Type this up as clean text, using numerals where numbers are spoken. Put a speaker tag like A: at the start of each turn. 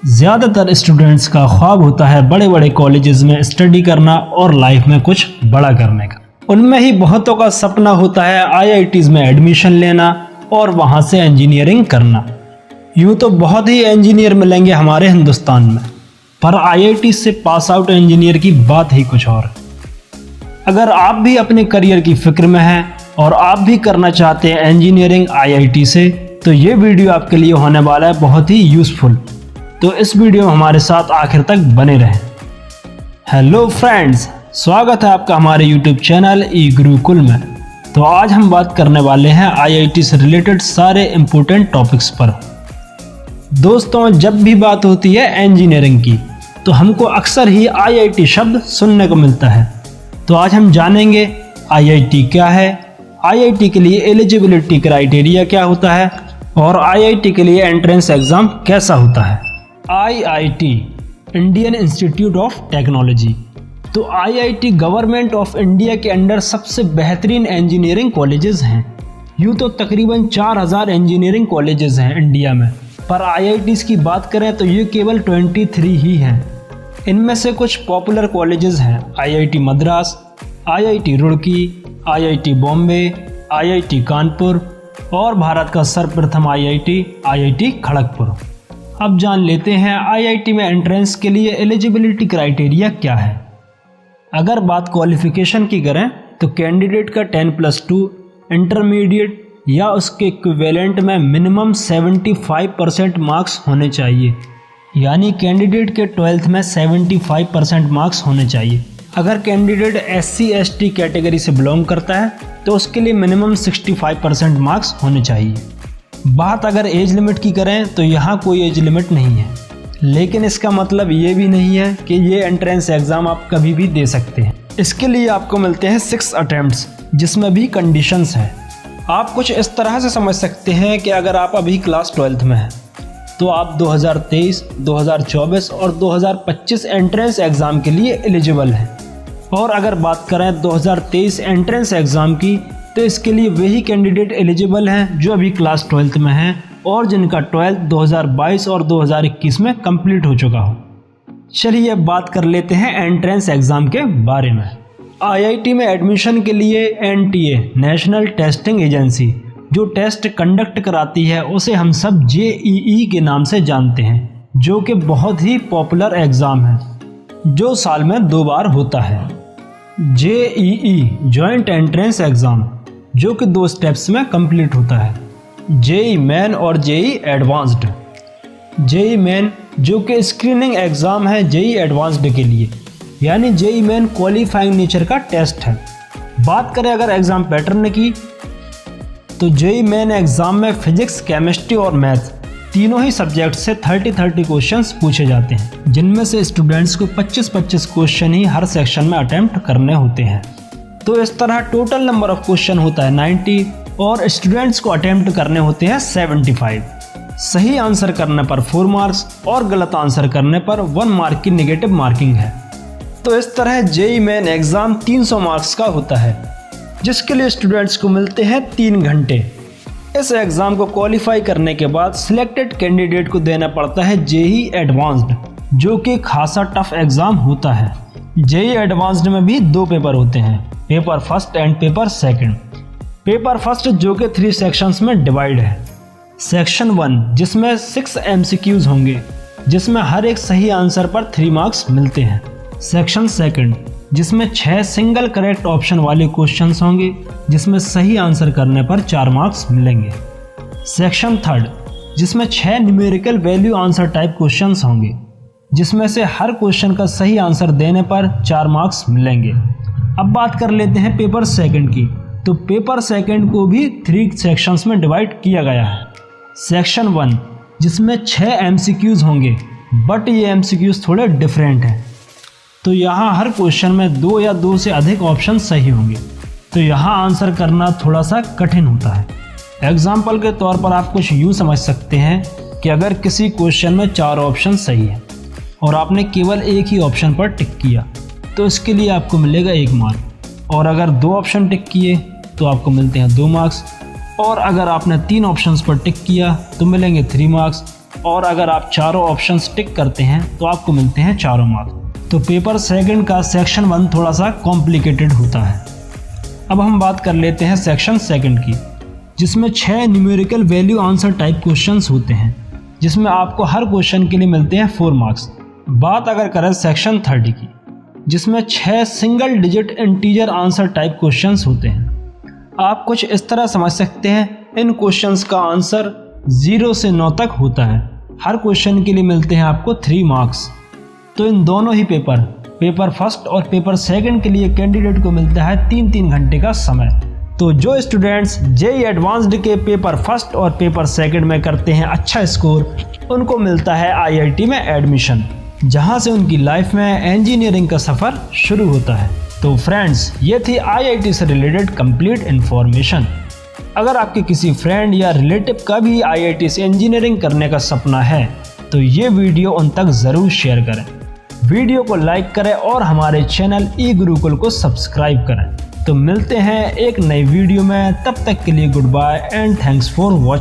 A: ज़्यादातर स्टूडेंट्स का ख्वाब होता है बड़े बड़े कॉलेजेस में स्टडी करना और लाइफ में कुछ बड़ा करने का। उनमें ही बहुतों का सपना होता है आईआईटीज़ में एडमिशन लेना और वहाँ से इंजीनियरिंग करना। यूँ तो बहुत ही इंजीनियर मिलेंगे हमारे हिंदुस्तान में, पर आईआईटी से पास आउट इंजीनियर की बात ही कुछ और है। अगर आप भी अपने करियर की फिक्र में हैं और आप भी करना चाहते हैं इंजीनियरिंग आईआईटी से, तो ये वीडियो आपके लिए होने वाला है बहुत ही यूज़फुल। तो इस वीडियो में हमारे साथ आखिर तक बने रहें। हेलो फ्रेंड्स, स्वागत है आपका हमारे यूट्यूब चैनल ई गुरुकुल में। तो आज हम बात करने वाले हैं आईआईटी से रिलेटेड सारे इम्पोर्टेंट टॉपिक्स पर। दोस्तों, जब भी बात होती है इंजीनियरिंग की तो हमको अक्सर ही आईआईटी शब्द सुनने को मिलता है। तो आज हम जानेंगे आईआईटी क्या है, आईआईटी के लिए एलिजिबिलिटी क्राइटेरिया क्या होता है और आईआईटी के लिए एंट्रेंस एग्ज़ाम कैसा होता है। IIT Indian institute of technology. तो आईआईटी गवर्नमेंट ऑफ इंडिया के अंडर सबसे बेहतरीन इंजीनियरिंग कॉलेजेस हैं। यूँ तो तकरीबन 4000 इंजीनियरिंग कॉलेजेस हैं इंडिया में, पर आईआईटीज़ की बात करें तो ये केवल 23 ही हैं। इनमें से कुछ पॉपुलर कॉलेजेस हैं IIT Madras, IIT Roorkee, IIT Bombay, IIT Kanpur और भारत का सर्वप्रथम आईआईटी खड़गपुर। अब जान लेते हैं आईआईटी में एंट्रेंस के लिए एलिजिबिलिटी क्राइटेरिया क्या है। अगर बात क्वालिफिकेशन की करें तो कैंडिडेट का 10+2 इंटरमीडिएट या उसके इक्विवेलेंट में मिनिमम 75% मार्क्स होने चाहिए, यानी कैंडिडेट के 12th में 75% मार्क्स होने चाहिए। अगर कैंडिडेट SC/ST कैटेगरी से बिलोंग करता है तो उसके लिए मिनिमम 65% मार्क्स होने चाहिए। बात अगर एज लिमिट की करें तो यहाँ कोई एज लिमिट नहीं है, लेकिन इसका मतलब ये भी नहीं है कि ये एंट्रेंस एग्ज़ाम आप कभी भी दे सकते हैं। इसके लिए आपको मिलते हैं 6 अटेम्प्ट्स, जिसमें भी कंडीशंस हैं। आप कुछ इस तरह से समझ सकते हैं कि अगर आप अभी क्लास 12th में हैं तो आप 2023, 2024 और 2025 एंट्रेंस एग्ज़ाम के लिए एलिजिबल हैं। और अगर बात करें 2023 एंट्रेंस एग्ज़ाम की, तो इसके लिए वही कैंडिडेट एलिजिबल हैं जो अभी क्लास 12th में हैं और जिनका 12th 2022 और 2021 में कंप्लीट हो चुका हो। चलिए अब बात कर लेते हैं एंट्रेंस एग्ज़ाम के बारे में। आईआईटी में एडमिशन के लिए एनटीए नेशनल टेस्टिंग एजेंसी जो टेस्ट कंडक्ट कराती है उसे हम सब जेईई के नाम से जानते हैं, जो कि बहुत ही पॉपुलर एग्ज़ाम है जो साल में 2 बार होता है। जेईई जॉइंट एंट्रेंस एग्ज़ाम जो कि 2 स्टेप्स में कंप्लीट होता है, जेईई मेन और जेईई एडवांस्ड। जेईई मेन जो कि स्क्रीनिंग एग्ज़ाम है जेईई एडवांस्ड के लिए, यानी जेईई मेन क्वालिफाइंग नेचर का टेस्ट है। बात करें अगर एग्ज़ाम पैटर्न की, तो जेईई मेन एग्ज़ाम में फिजिक्स, केमिस्ट्री और मैथ तीनों ही सब्जेक्ट से 30 क्वेश्चंस पूछे जाते हैं, जिनमें से स्टूडेंट्स को 25 क्वेश्चन ही हर सेक्शन में अटेम्प्ट करने होते हैं। तो इस तरह टोटल नंबर ऑफ क्वेश्चन होता है 90 और स्टूडेंट्स को अटेम्प्ट करने होते हैं 75। सही आंसर करने पर 4 मार्क्स और गलत आंसर करने पर 1 मार्क की नेगेटिव मार्किंग है। तो इस तरह जेईई मेन एग्ज़ाम 300 मार्क्स का होता है, जिसके लिए स्टूडेंट्स को मिलते हैं 3 घंटे। इस एग्ज़ाम को क्वालिफाई करने के बाद सिलेक्टेड कैंडिडेट को देना पड़ता है जेईई एडवांस्ड, जो कि खासा टफ एग्ज़ाम होता है। जेईई एडवांस्ड में भी 2 पेपर होते हैं, paper first and paper second. Paper first जो कि 3 सेक्शंस में डिवाइड है। सेक्शन 1 जिसमें 6 MCQs होंगे, जिसमें हर एक सही आंसर पर 3 मार्क्स मिलते हैं। सेक्शन सेकंड जिसमें 6 सिंगल करेक्ट ऑप्शन वाले क्वेश्चंस होंगे, जिसमें सही आंसर करने पर 4 मार्क्स मिलेंगे। सेक्शन थर्ड जिसमें 6 numerical value answer type questions होंगे, जिसमें से हर क्वेश्चन का सही आंसर देने पर 4 मार्क्स मिलेंगे। अब बात कर लेते हैं पेपर सेकंड की। तो पेपर सेकंड को भी 3 सेक्शंस में डिवाइड किया गया है। सेक्शन 1 जिसमें 6 MCQs होंगे, बट ये MCQs थोड़े डिफरेंट हैं। तो यहाँ हर क्वेश्चन में 2 या 2 से अधिक ऑप्शन सही होंगे, तो यहाँ आंसर करना थोड़ा सा कठिन होता है। एग्जाम्पल के तौर पर आप कुछ यूँ समझ सकते हैं कि अगर किसी क्वेश्चन में 4 ऑप्शन सही है और आपने केवल एक ही ऑप्शन पर टिक किया तो इसके लिए आपको मिलेगा 1 मार्क, और अगर 2 ऑप्शन टिक किए तो आपको मिलते हैं 2 मार्क्स, और अगर आपने 3 ऑप्शंस पर टिक किया तो मिलेंगे 3 मार्क्स, और अगर आप चारों ऑप्शंस टिक करते हैं तो आपको मिलते हैं चारों मार्क्स। तो पेपर सेकंड का सेक्शन 1 थोड़ा सा कॉम्प्लिकेटेड होता है। अब हम बात कर लेते हैं सेक्शन सेकंड की, जिसमें 6 numerical value answer type questions होते हैं, जिसमें आपको हर क्वेश्चन के लिए मिलते हैं 4 मार्क्स। बात अगर करें सेक्शन थर्ड की, जिसमें 6 single digit integer answer type questions होते हैं। आप कुछ इस तरह समझ सकते हैं, इन क्वेश्चंस का आंसर 0 से 9 तक होता है। हर क्वेश्चन के लिए मिलते हैं आपको 3 मार्क्स। तो इन दोनों ही पेपर फर्स्ट और पेपर सेकंड के लिए कैंडिडेट को मिलता है 3-3 घंटे का समय। तो जो स्टूडेंट्स जेईई एडवांस्ड के पेपर फर्स्ट और पेपर सेकंड में करते हैं अच्छा स्कोर, उनको मिलता है आईआईटी में एडमिशन, जहां से उनकी लाइफ में इंजीनियरिंग का सफ़र शुरू होता है। तो फ्रेंड्स, ये थी आईआईटी से रिलेटेड कंप्लीट इन्फॉर्मेशन। अगर आपके किसी फ्रेंड या रिलेटिव का भी आईआईटी से इंजीनियरिंग करने का सपना है तो ये वीडियो उन तक ज़रूर शेयर करें, वीडियो को लाइक करें और हमारे चैनल ई गुरुकुल को सब्सक्राइब करें। तो मिलते हैं एक नई वीडियो में, तब तक के लिए goodbye and thanks for watching.